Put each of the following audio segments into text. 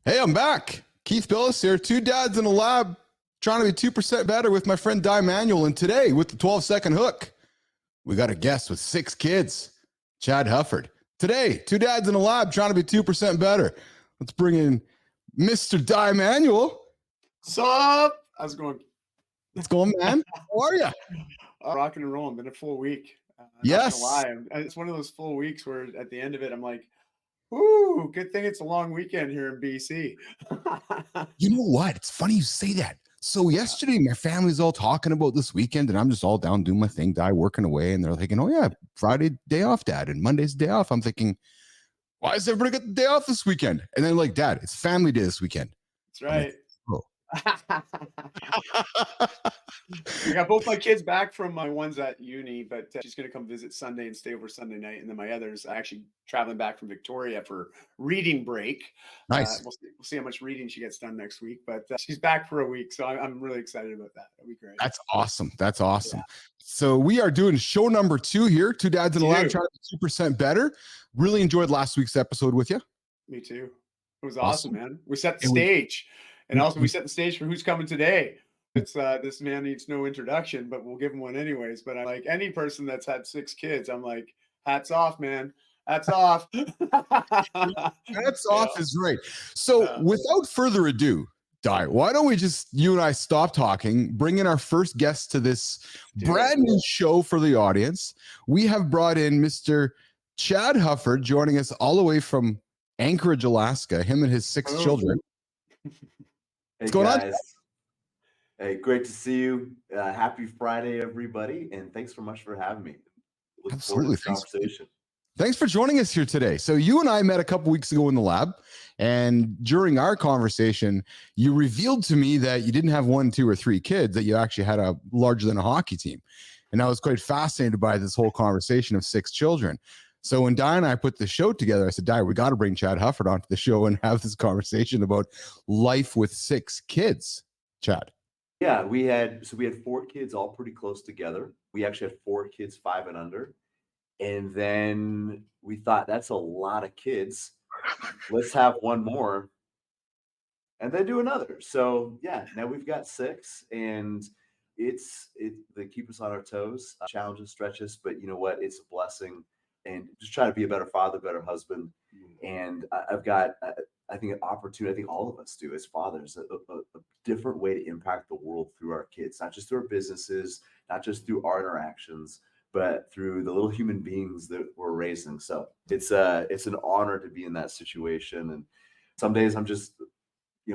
Hey, I'm back. Keith Bilous here. Two dads in a lab trying to be 2% better with my friend Dai Manuel. And today, with the 12-second hook, we got a guest with 6 kids, Chad Hufford. Today, two dads in a lab trying to be 2% better. Let's bring in Mr. Dai Manuel. What's up? How's it going? What's going, man? How are you? Rocking and rolling. Been a full week. Yes. Not gonna lie. It's one of those full weeks where at the end of it, I'm like, "Ooh, good thing it's a long weekend here in BC." You know what? It's funny you say that. So yesterday, my family's all talking about this weekend, and I'm just all down doing my thing, Dai working away, and they're thinking, "Oh yeah, Friday day off, Dad, and Monday's day off." I'm thinking, why does everybody get the day off this weekend? And then like, Dad, it's family day this weekend. That's right. Like, I got both my kids back from my one's at uni, but she's going to come visit Sunday and stay over Sunday night. And then my other's actually traveling back from Victoria for reading break. Nice. We'll see how much reading she gets done next week, but she's back for a week. So I'm really excited about that. That'll be great. That's awesome. That's awesome. Yeah. So we are doing show number 2 here. Two dads in a lab trying to be 2% better. Really enjoyed last week's episode with you. Me too. It was awesome, man. We set the stage. And also we set the stage for who's coming today. It's this man needs no introduction, but we'll give him one anyways. But I like any person that's had 6 kids, I'm like, hats off, man. Hats off. Hats off is right. So without further ado, Dai, why don't we just, you and I, stop talking, bring in our first guest to this brand new show for the audience. We have brought in Mr. Chad Hufford, joining us all the way from Anchorage, Alaska, him and his 6 children. What's going on? Hey, great to see you. Happy Friday, everybody, and thanks so much for having me. Look forward to this conversation. Thanks for joining us here today. So you and I met a couple weeks ago in the lab, and during our conversation, you revealed to me that you didn't have 1, 2, or 3 kids, that you actually had a larger than a hockey team. And I was quite fascinated by this whole conversation of 6 children. So when Dai and I put the show together, I said, Dai, we got to bring Chad Hufford onto the show and have this conversation about life with 6 kids. Chad. Yeah, we had 4 kids all pretty close together. We actually had 4 kids 5 and under. And then we thought, that's a lot of kids. Let's have one more and then do another. So yeah, now we've got 6, and they keep us on our toes, challenges, stretches, but you know what? It's a blessing. And just trying to be a better father, better husband. And I've got, I think, an opportunity, I think all of us do as fathers, a different way to impact the world through our kids, not just through our businesses, not just through our interactions, but through the little human beings that we're raising. So it's an honor to be in that situation. And some days I'm just,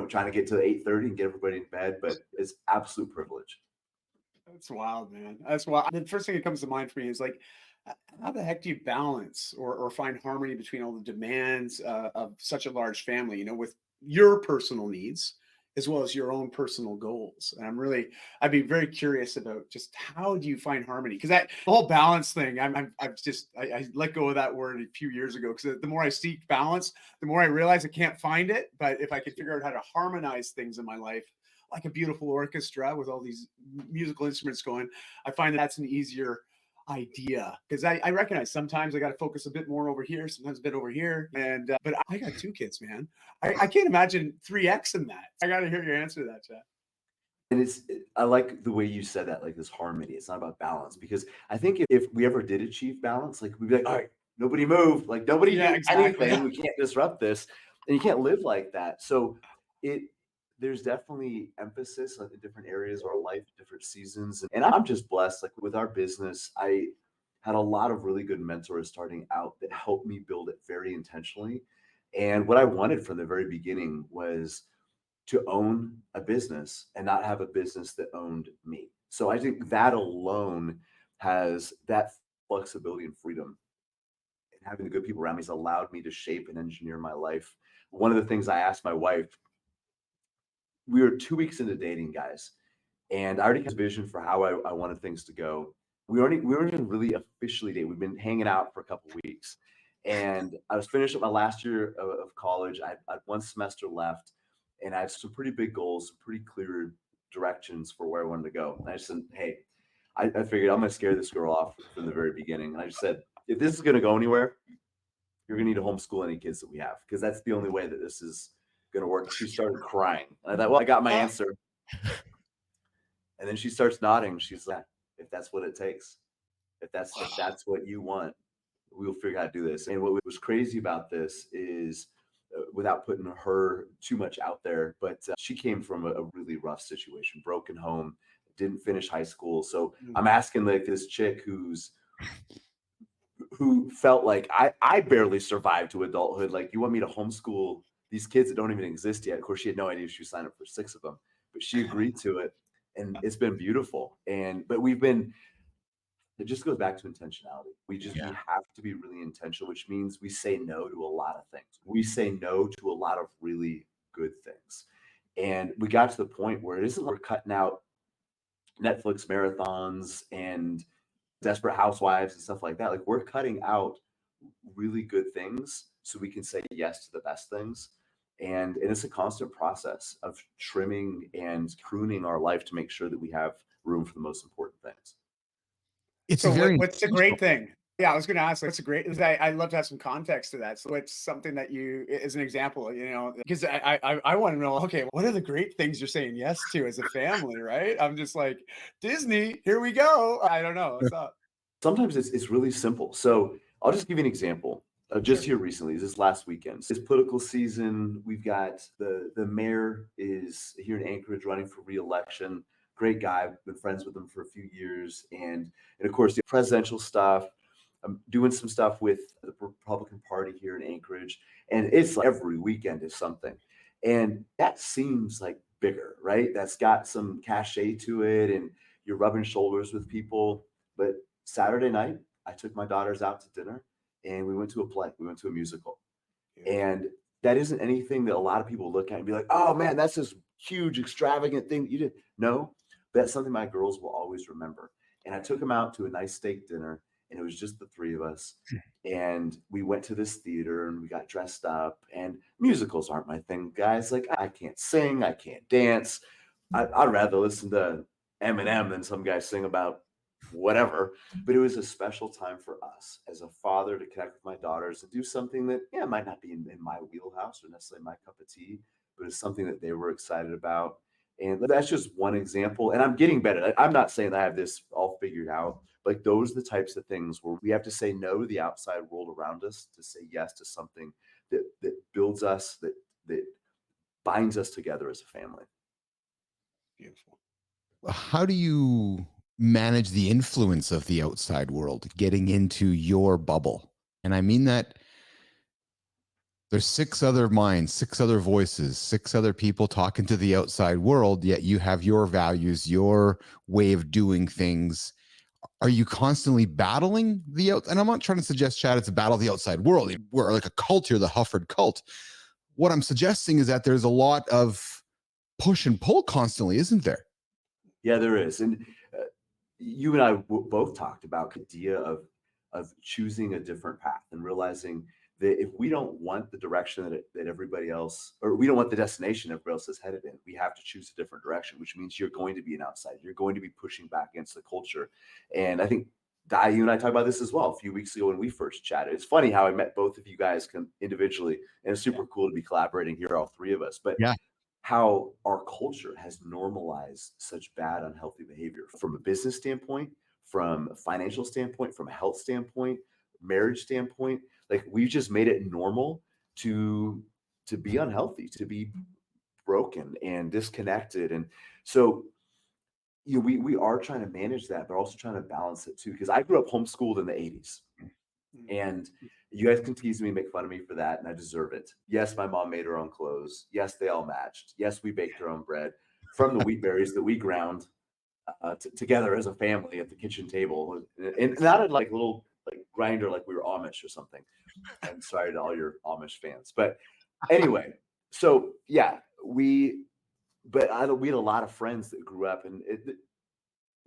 trying to get to 8:30 and get everybody in bed, but it's absolute privilege. That's wild, man. That's wild. The first thing that comes to mind for me is like, how the heck do you balance or find harmony between all the demands of such a large family, with your personal needs as well as your own personal goals? And I'd be very curious about just how do you find harmony? Because that whole balance thing, I let go of that word a few years ago, because the more I seek balance, the more I realize I can't find it. But if I could figure out how to harmonize things in my life, like a beautiful orchestra with all these musical instruments going, I find that's an easier idea, because I recognize sometimes I got to focus a bit more over here, sometimes a bit over here, and but I got 2 kids, man. I can't imagine 3x in that. I got to hear your answer to that, Chad. And I like the way you said that, like this harmony. It's not about balance, because I think if we ever did achieve balance, like we'd be like, all right, nobody move, like nobody do anything. We can't disrupt this, and you can't live like that. So there's definitely emphasis on the different areas of our life, different seasons. And I'm just blessed. Like with our business, I had a lot of really good mentors starting out that helped me build it very intentionally. And what I wanted from the very beginning was to own a business and not have a business that owned me. So I think that alone has that flexibility and freedom. And having the good people around me has allowed me to shape and engineer my life. One of the things I asked my wife, we were 2 weeks into dating, guys, and I already had a vision for how I wanted things to go. We weren't even really officially dating. We've been hanging out for a couple of weeks, and I was finishing up my last year of college. I had 1 semester left, and I had some pretty big goals, some pretty clear directions for where I wanted to go. And I just said, hey, I figured I'm going to scare this girl off from the very beginning. And I just said, if this is going to go anywhere, you're going to need to homeschool any kids that we have, because that's the only way that this is going to work. She started crying. And I thought, well, I got my answer. And then she starts nodding. She's like, if that's what it takes, if that's what you want, we'll figure out how to do this. And what was crazy about this is, without putting her too much out there, but she came from a really rough situation, broken home, didn't finish high school. So I'm asking like this chick who felt like I barely survived to adulthood. Like, you want me to homeschool these kids that don't even exist yet? Of course, she had no idea she was signed up for 6 of them, but she agreed to it, and it's been beautiful. But it just goes back to intentionality. We have to be really intentional, which means we say no to a lot of things. We say no to a lot of really good things. And we got to the point where it isn't like we're cutting out Netflix marathons and Desperate Housewives and stuff like that. Like, we're cutting out really good things so we can say yes to the best things. And it's a constant process of trimming and pruning our life to make sure that we have room for the most important things. It's what's the great thing? Yeah, I was going to ask, what's a great? I'd love to have some context to that. So what's something that you, as an example, because I want to know, okay, what are the great things you're saying yes to as a family, right? I'm just like, Disney, here we go. I don't know. What's up? Sometimes it's really simple. So I'll just give you an example. Just here recently, this last weekend, it's political season. We've got the mayor is here in Anchorage running for re-election. Great guy. I've been friends with him for a few years. And of course, the presidential stuff. I'm doing some stuff with the Republican Party here in Anchorage. And it's like every weekend is something. And that seems like bigger, right? That's got some cachet to it. And you're rubbing shoulders with people. But Saturday night, I took my daughters out to dinner and we went to a play. We went to a musical. And that isn't anything that a lot of people look at and be like, oh man, that's this huge, extravagant thing that you did. No, that's something my girls will always remember. And I took them out to a nice steak dinner, and it was just the 3 of us. And we went to this theater and we got dressed up. And musicals aren't my thing, guys. Like, I can't sing, I can't dance. I'd rather listen to Eminem than some guy sing about whatever. But it was a special time for us as a father to connect with my daughters and do something that might not be in my wheelhouse or necessarily my cup of tea, but it's something that they were excited about. And that's just one example. And I'm getting better. I'm not saying I have this all figured out. Like, those are the types of things where we have to say no to the outside world around us to say yes to something that builds us, that binds us together as a family. Beautiful. How do you manage the influence of the outside world getting into your bubble? And I mean that there's 6 other minds, 6 other voices, 6 other people talking to the outside world, yet you have your values, your way of doing things. Are you constantly battling and I'm not trying to suggest, Chad, it's a battle of the outside world. We're like a cult here, the Hufford cult. What I'm suggesting is that there's a lot of push and pull constantly, isn't there? Yeah, there is. And you and I both talked about the idea of choosing a different path and realizing that if we don't want the direction that everybody else, or we don't want the destination everybody else is headed in, we have to choose a different direction, which means you're going to be an outsider. You're going to be pushing back against the culture. And I think, Dai, you and I talked about this as well a few weeks ago when we first chatted. It's funny how I met both of you guys individually, and it's super cool to be collaborating here, all 3 of us. But how our culture has normalized such bad, unhealthy behavior from a business standpoint, from a financial standpoint, from a health standpoint, marriage standpoint. Like, we've just made it normal to be unhealthy, to be broken and disconnected. And so, we are trying to manage that, but also trying to balance it too. Because I grew up homeschooled in the 80s. And you guys can tease me, make fun of me for that, and I deserve it. Yes, my mom made her own clothes. Yes, they all matched. Yes, we baked our own bread from the wheat berries that we ground together as a family at the kitchen table, and not in like a little grinder like we were Amish or something. I'm sorry to all your Amish fans, but anyway, so yeah, we had a lot of friends that grew up in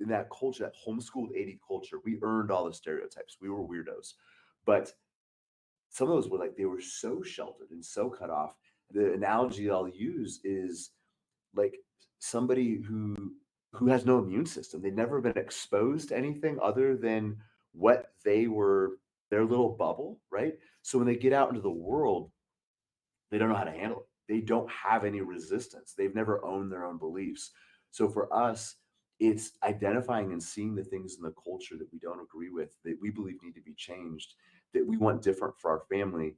that culture, that homeschooled 80 culture. We earned all the stereotypes. We were weirdos, but some of those were they were so sheltered and so cut off. The analogy I'll use is like somebody who has no immune system. They've never been exposed to anything other than what they were, their little bubble, right? So when they get out into the world, they don't know how to handle it. they don't have any resistance. They've never owned their own beliefs. So for us, it's identifying and seeing the things in the culture that we don't agree with, that we believe need to be changed, that we want different for our family,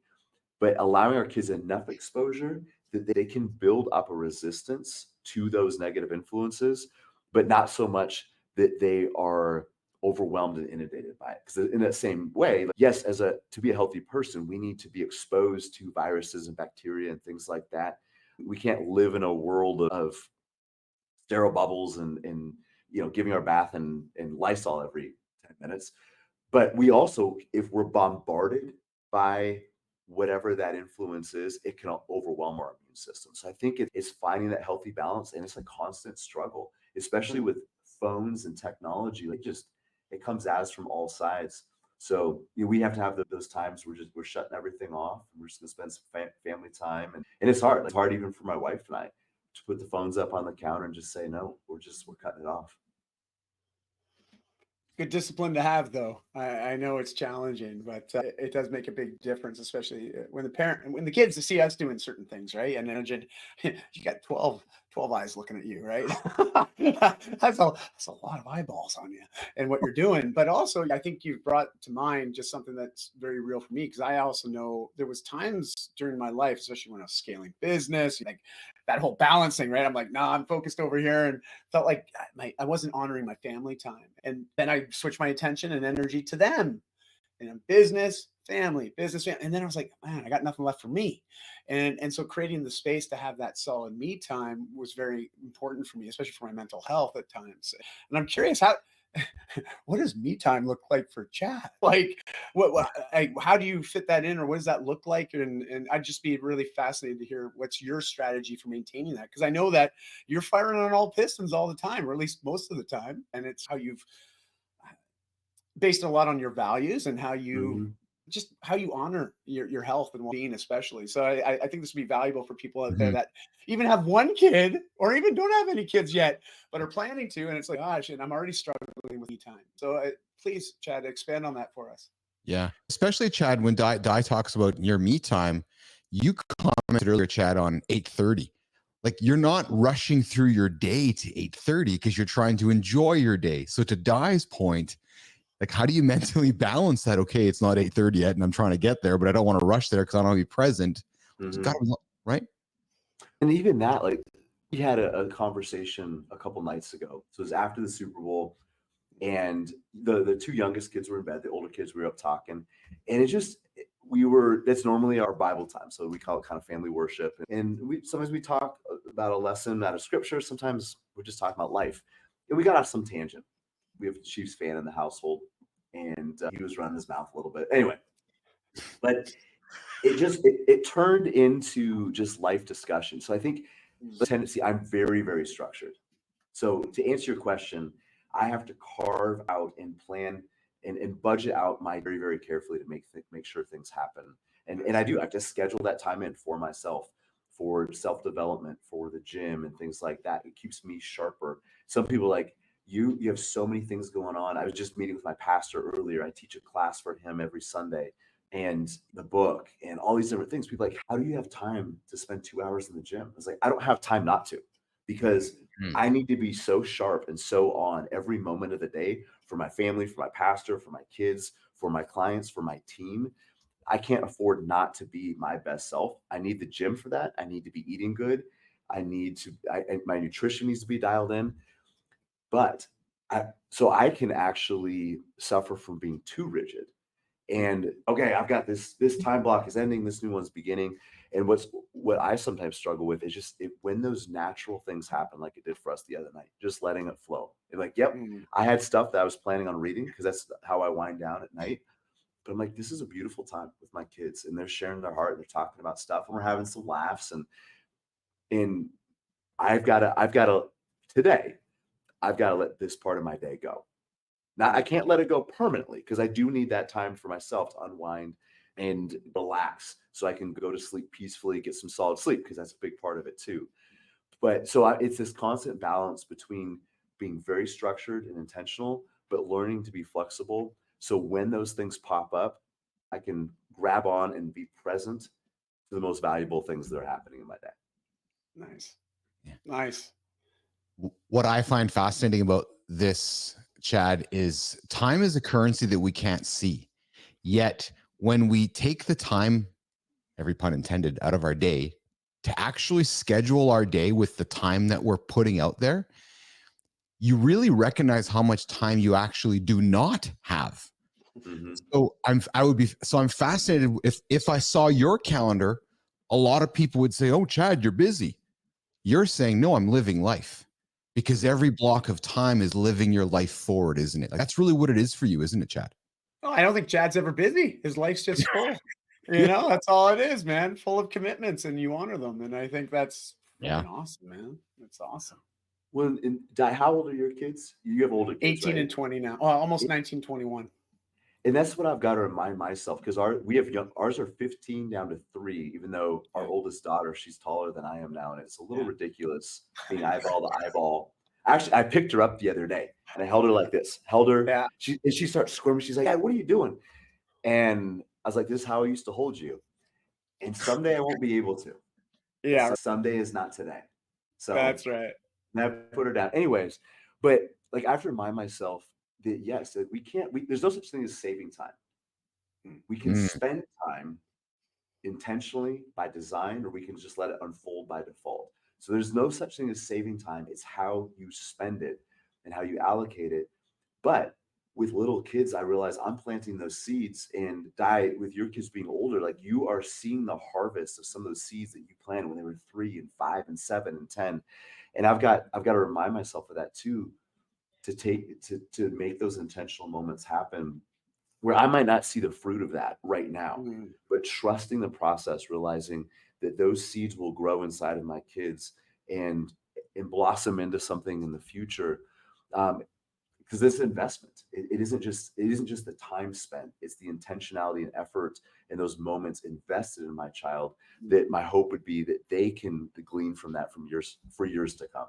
but allowing our kids enough exposure that they can build up a resistance to those negative influences, but not so much that they are overwhelmed and inundated by it. Because in that same way, like, yes, to be a healthy person, we need to be exposed to viruses and bacteria and things like that. We can't live in a world of sterile bubbles and giving our bath and Lysol every 10 minutes. But we also, if we're bombarded by whatever that influence is, it can overwhelm our immune system. So I think it's finding that healthy balance, and it's a constant struggle, especially with phones and technology. Like, it comes at us from all sides. So we have to have those times where we're shutting everything off, and we're just gonna spend some family time, and it's hard. It's hard even for my wife and I to put the phones up on the counter and just say no. We're cutting it off. Good discipline to have, though. I know it's challenging, but it does make a big difference, especially when the kids see us doing certain things, right? And then you got 12 eyes looking at you, right? That's a lot of eyeballs on you and what you're doing. But also, I think you've brought to mind just something that's very real for me, because I also know there was times during my life, especially when I was scaling business, like that whole balancing, right? I'm like, nah, I'm focused over here, and felt like I wasn't honoring my family time. And then I switched my attention and energy to them, and business, family, business, family. And then I was like, man, I got nothing left for me. And so creating the space to have that solid me time was very important for me, especially for my mental health at times. And I'm curious, what does me time look like for Chad? Like, how do you fit that in, or what does that look like? And I'd just be really fascinated to hear what's your strategy for maintaining that, because I know that you're firing on all pistons all the time, or at least most of the time, and it's how you've based a lot on your values and Mhm. how you honor your health and well-being, especially. So I think this would be valuable for people out there Mhm. that even have one kid or even don't have any kids yet, but are planning to. And it's like, gosh, and I'm already struggling with me time. So please, Chad, expand on that for us. Yeah. Especially Chad, when Di talks about your me time, you commented earlier, Chad, on 8:30. Like, you're not rushing through your day to 8:30 because you're trying to enjoy your day. So to Di's point, like, how do you mentally balance that? Okay, it's not 8:30 yet, and I'm trying to get there, but I don't want to rush there because I don't want to be present. It's got Mhm. to, right? And even that, like, we had a conversation a couple nights ago. So it was after the Super Bowl, and the two youngest kids were in bed. The older kids were up talking, and that's normally our Bible time, so we call it kind of family worship. And we sometimes we talk about a lesson out of Scripture. Sometimes we're just talking about life, and we got off some tangent. We have a Chiefs fan in the household, and he was running his mouth a little bit. Anyway, but it turned into just life discussion. So I think the tendency, I'm very, very structured. So to answer your question, I have to carve out and plan and budget out my very, very carefully to make sure things happen. And I have to schedule that time in for myself, for self-development, for the gym and things like that. It keeps me sharper. Some people like you have so many things going on. I was just meeting with my pastor earlier. I teach a class for him every Sunday, and the book and all these different things. People are like, how do you have time to spend 2 hours in the gym? I was like, I don't have time not to, because Hmm. I need to be so sharp and so on every moment of the day for my family, for my pastor, for my kids, for my clients, for my team. I can't afford not to be my best self. I need the gym for that. I need to be eating good. My nutrition needs to be dialed in. But so I can actually suffer from being too rigid. And okay, I've got this time block is ending, this new one's beginning. And what I sometimes struggle with is just when those natural things happen, like it did for us the other night, just letting it flow. And like, yep, I had stuff that I was planning on reading because that's how I wind down at night. But I'm like, this is a beautiful time with my kids, and they're sharing their heart, they're talking about stuff, and we're having some laughs. And I've got to today, I've got to let this part of my day go. Now, I can't let it go permanently because I do need that time for myself to unwind and relax so I can go to sleep peacefully, get some solid sleep, because that's a big part of it too. But it's this constant balance between being very structured and intentional, but learning to be flexible. So when those things pop up, I can grab on and be present to the most valuable things that are happening in my day. Nice. Yeah. Nice. What I find fascinating about this, Chad, is time is a currency that we can't see. Yet when we take the time, every pun intended, out of our day to actually schedule our day with the time that we're putting out there, you really recognize how much time you actually do not have. Mm-hmm. So I'm fascinated. If I saw your calendar, a lot of people would say, "Oh, Chad, you're busy." You're saying, "No, I'm living life." Because every block of time is living your life forward, isn't it? Like, that's really what it is for you, isn't it, Chad? Oh, I don't think Chad's ever busy. His life's just full. That's all it is, man. Full of commitments, and you honor them. And I think that's Yeah. awesome, man. That's awesome. Well, Di, how old are your kids? You have older kids, 18 right? and 20 now. Oh, almost 19, 21. And that's what I've got to remind myself, because ours are 15 down to 3, even though our oldest daughter, she's taller than I am now, and it's a little ridiculous being eyeball to eyeball. Actually, I picked her up the other day and I held her like this, Yeah. She starts squirming. She's like, "Dad, what are you doing?" And I was like, "This is how I used to hold you." And someday I won't be able to. Yeah. Someday is not today. So That's right. I put her down. Anyways, but like I have to remind myself that yes, that there's no such thing as saving time. We can spend time intentionally by design, or we can just let it unfold by default. So there's no such thing as saving time. It's how you spend it and how you allocate it. But with little kids, I realize I'm planting those seeds, and with your kids being older, like you are seeing the harvest of some of those seeds that you planted when they were 3 and 5 and 7 and 10. And I've got to remind myself of that too, to make those intentional moments happen where I might not see the fruit of that right now, but trusting the process, realizing that those seeds will grow inside of my kids and blossom into something in the future. Because this investment, it isn't just the time spent; it's the intentionality and effort and those moments invested in my child. That my hope would be that they can glean from that for years to come.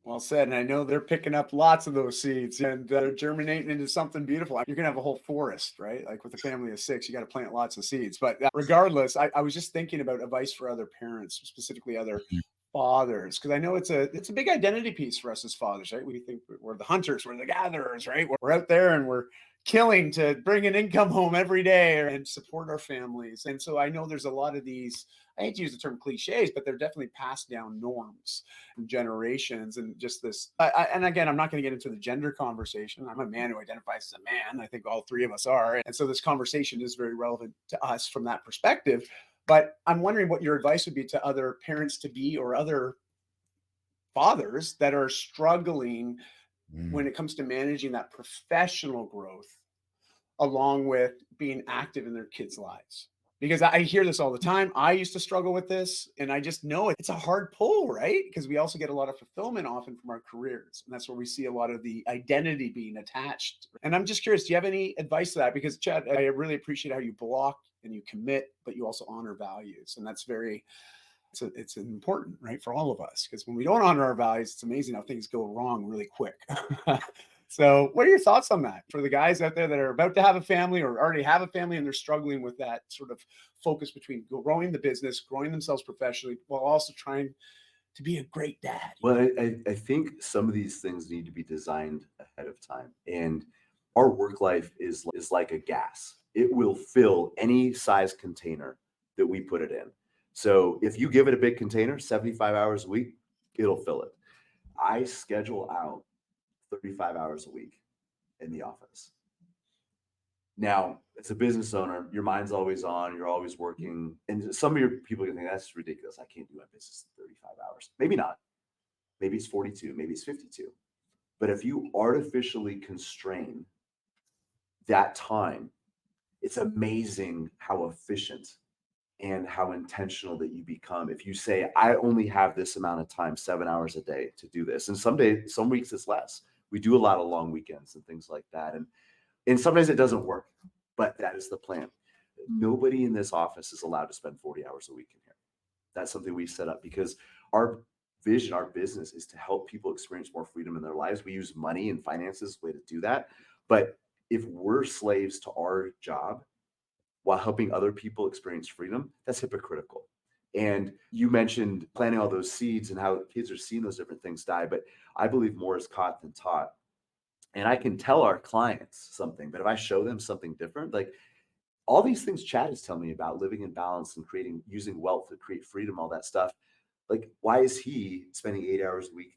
Well said. And I know they're picking up lots of those seeds, and they're germinating into something beautiful. You're going to have a whole forest, right? Like with a family of 6, you got to plant lots of seeds. But regardless, I was just thinking about advice for other parents, specifically other fathers, because I know it's a big identity piece for us as fathers, right? We think we're the hunters, we're the gatherers, right? We're out there and we're killing to bring an income home every day and support our families. And so I know there's a lot of these, I hate to use the term cliches, but they're definitely passed down norms from generations. And just this, and again, I'm not going to get into the gender conversation. I'm a man who identifies as a man. I think all 3 of us are. And so this conversation is very relevant to us from that perspective. But I'm wondering what your advice would be to other parents to be or other fathers that are struggling when it comes to managing that professional growth along with being active in their kids' lives. Because I hear this all the time. I used to struggle with this, and I just know it's a hard pull, right? Because we also get a lot of fulfillment often from our careers. And that's where we see a lot of the identity being attached. And I'm just curious, do you have any advice to that? Because, Chad, I really appreciate how you block and you commit, but you also honor values. And that's it's important, right, for all of us. Because when we don't honor our values, it's amazing how things go wrong really quick. So what are your thoughts on that for the guys out there that are about to have a family or already have a family and they're struggling with that sort of focus between growing the business, growing themselves professionally, while also trying to be a great dad? Well, I think some of these things need to be designed ahead of time. And our work life is like a gas. It will fill any size container that we put it in. So if you give it a big container, 75 hours a week, it'll fill it. I schedule out 35 hours a week in the office. Now, as a business owner, your mind's always on, you're always working. And some of your people can think that's ridiculous. I can't do my business in 35 hours. Maybe not. Maybe it's 42, maybe it's 52. But if you artificially constrain that time, it's amazing how efficient and how intentional that you become. If you say, I only have this amount of time, 7 hours a day to do this. And some weeks it's less. We do a lot of long weekends and things like that. And sometimes it doesn't work, but that is the plan. Nobody in this office is allowed to spend 40 hours a week in here. That's something we set up because our vision, our business is to help people experience more freedom in their lives. We use money and finances as a way to do that. But if we're slaves to our job, while helping other people experience freedom, that's hypocritical. And you mentioned planting all those seeds and how kids are seeing those different things die, but I believe more is caught than taught. And I can tell our clients something, but if I show them something different, like all these things Chad is telling me about living in balance and using wealth to create freedom, all that stuff, like why is he spending 80 hours a week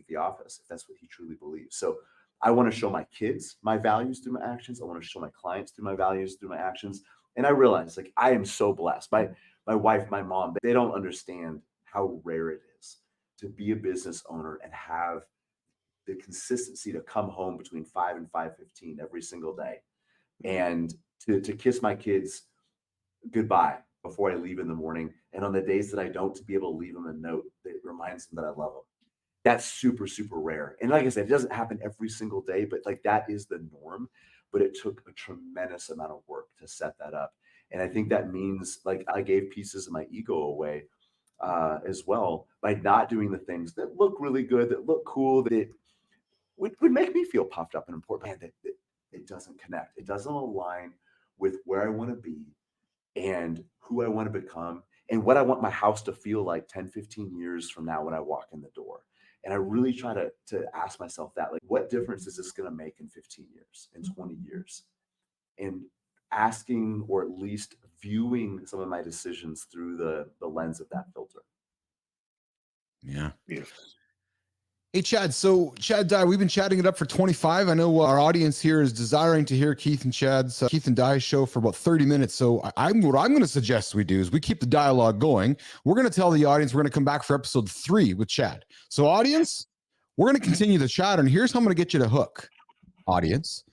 at the office if that's what he truly believes? So I want to show my kids my values through my actions. I want to show my clients through my values through my actions. And I realize like I am so blessed. My wife, my mom, they don't understand how rare it is to be a business owner and have the consistency to come home between 5 and 5:15 every single day, and to kiss my kids goodbye before I leave in the morning. And on the days that I don't, to be able to leave them a note that reminds them that I love them. That's super, super rare. And like I said, it doesn't happen every single day, but like that is the norm. But it took a tremendous amount of work to set that up. And I think that means like I gave pieces of my ego away as well by not doing the things that look really good, that look cool, that would make me feel puffed up and important. Man, that it doesn't connect. It doesn't align with where I want to be and who I want to become and what I want my house to feel like 10, 15 years from now when I walk in the door. And I really try to ask myself that, like, what difference is this going to make in 15 years, in 20 years? And asking, or at least viewing some of my decisions through the lens of that filter. Yeah. Beautiful. Hey, Chad. So, Chad, Dai, we've been chatting it up for 25. I know our audience here is desiring to hear Keith and Dai show for about 30 minutes. So, what I'm going to suggest we do is we keep the dialogue going. We're going to tell the audience we're going to come back for episode 3 with Chad. So, audience, we're going to continue the chat. And here's how I'm going to get you to hook, audience.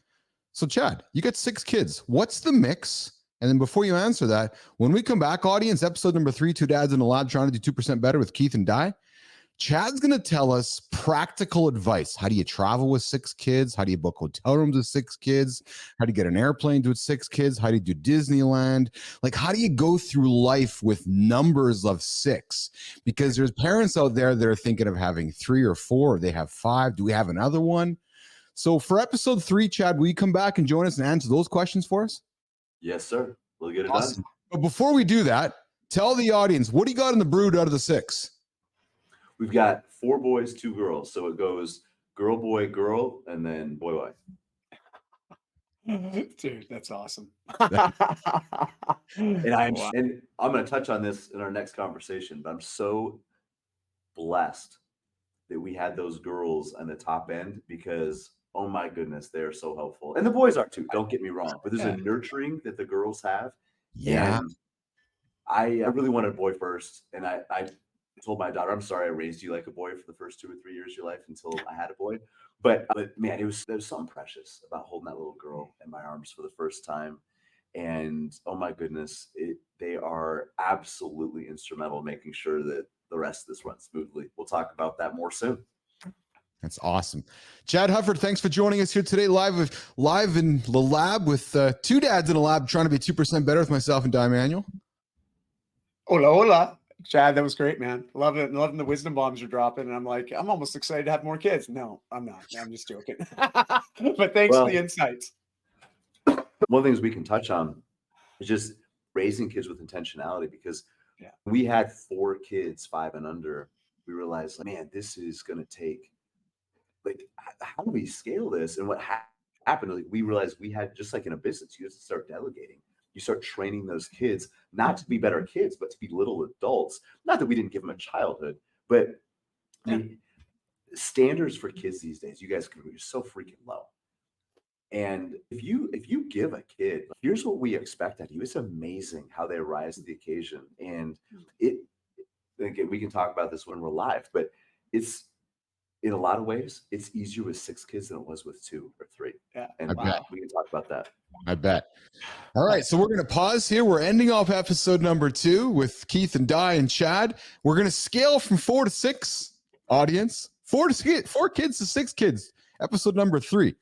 So, Chad, you got 6 kids. What's the mix? And then before you answer that, when we come back, audience, episode number 3, 2 dads in the lab trying to do 2% better with Keith and Dai. Chad's going to tell us practical advice. How do you travel with 6 kids? How do you book hotel rooms with 6 kids? How do you get an airplane with 6 kids? How do you do Disneyland? Like, how do you go through life with numbers of 6? Because there's parents out there that are thinking of having 3 or 4, or they have 5. Do we have another one? So for episode 3, Chad, will you come back and join us and answer those questions for us? Yes, sir. We'll get it Awesome. done. But before we do that, tell the audience, what do you got in the brood out of the 6? We've got 4 boys, 2 girls. So it goes girl, boy, girl, and then boy, boy. Dude, that's awesome. And I'm Wow. and I'm going to touch on this in our next conversation, but I'm so blessed that we had those girls on the top end because, oh my goodness, they are so helpful. And the boys are too, don't get me wrong, but there's a nurturing that the girls have. Yeah. And I really wanted a boy first. And I told my daughter, I'm sorry I raised you like a boy for the first 2 or 3 years of your life until I had a boy. But man, there was something precious about holding that little girl in my arms for the first time. And oh my goodness, they are absolutely instrumental in making sure that the rest of this runs smoothly. We'll talk about that more soon. That's awesome. Chad Hufford, thanks for joining us here today, live in the lab with 2 dads in a lab trying to be 2% better with myself and Dai Manuel. Hola, hola. Chad, that was great, man. Love it. Loving the wisdom bombs you're dropping. And I'm like, I'm almost excited to have more kids. No, I'm not. I'm just joking. But thanks for the insights. One of the things we can touch on is just raising kids with intentionality, because we had 4 kids, 5 and under. We realized, like, man, this is going to take, like, how do we scale this? And what happened, like, we realized we had, just like in a business, you have to start delegating. You start training those kids not to be better kids, but to be little adults. Not that we didn't give them a childhood, but I mean, standards for kids these days, you guys can be so freaking low. And if you give a kid, here's what we expect out of you, it's amazing how they rise to the occasion. And again, we can talk about this when we're live, but it's, in a lot of ways, it's easier with 6 kids than it was with 2 or 3. Yeah. And we can talk about that. I bet. All right. So we're going to pause here. We're ending off episode number 2 with Keith and Dai and Chad. We're going to scale from 4 to 6, audience. 4 kids to 6 kids. Episode number 3.